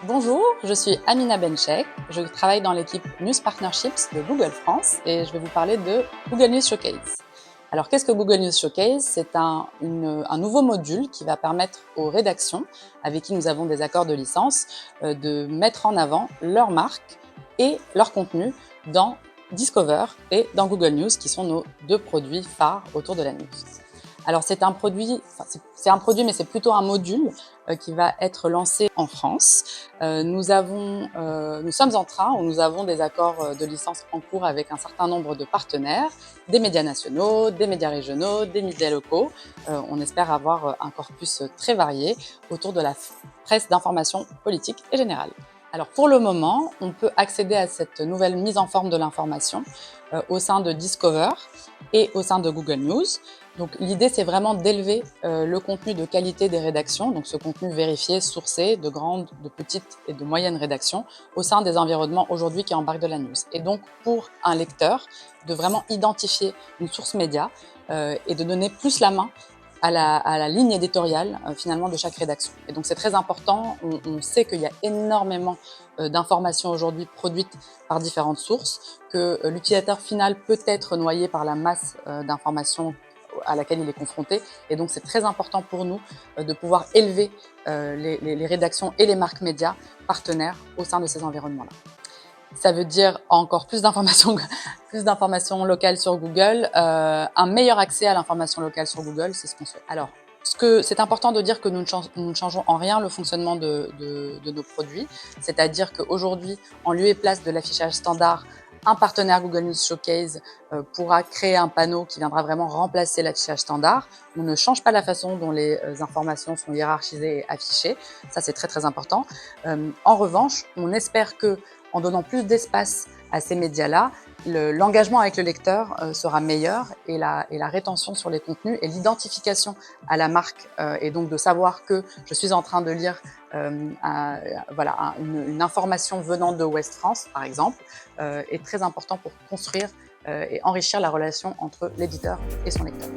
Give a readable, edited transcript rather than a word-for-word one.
Bonjour, je suis Amina Benchek, je travaille dans l'équipe News Partnerships de Google France et je vais vous parler de Google News Showcase. Alors qu'est-ce que Google News Showcase? C'est un nouveau module qui va permettre aux rédactions avec qui nous avons des accords de licence de mettre en avant leur marque et leur contenu dans Discover et dans Google News qui sont nos deux produits phares autour de la news. Alors c'est un produit mais c'est plutôt un module qui va être lancé en France. Nous sommes en train, ou nous avons des accords de licence en cours avec un certain nombre de partenaires, des médias nationaux, des médias régionaux, des médias locaux. On espère avoir un corpus très varié autour de la presse d'information politique et générale. Alors pour le moment, on peut accéder à cette nouvelle mise en forme de l'information au sein de Discover et au sein de Google News. Donc l'idée, c'est vraiment d'élever le contenu de qualité des rédactions, donc ce contenu vérifié, sourcé, de grandes, de petites et de moyennes rédactions, au sein des environnements aujourd'hui qui embarquent de la news. Et donc pour un lecteur, de vraiment identifier une source média et de donner plus la main à la ligne éditoriale finalement de chaque rédaction. Et donc c'est très important, on sait qu'il y a énormément d'informations aujourd'hui produites par différentes sources, que l'utilisateur final peut être noyé par la masse d'informations à laquelle il est confronté. Et donc, c'est très important pour nous de pouvoir élever les rédactions et les marques médias partenaires au sein de ces environnements-là. Ça veut dire encore plus d'informations locales sur Google, un meilleur accès à l'information locale sur Google, c'est ce qu'on souhaite. Alors, c'est important de dire que nous ne changeons en rien le fonctionnement de nos produits, c'est-à-dire qu'aujourd'hui, en lieu et place de l'affichage standard, un partenaire Google News Showcase pourra créer un panneau qui viendra vraiment remplacer l'affichage standard. On ne change pas la façon dont les informations sont hiérarchisées et affichées. Ça, c'est très, très important. En revanche, on espère que, en donnant plus d'espace à ces médias-là, l'engagement avec le lecteur sera meilleur et la rétention sur les contenus et l'identification à la marque et donc de savoir que je suis en train de lire une information venant de Ouest France, par exemple, est très important pour construire et enrichir la relation entre l'éditeur et son lecteur.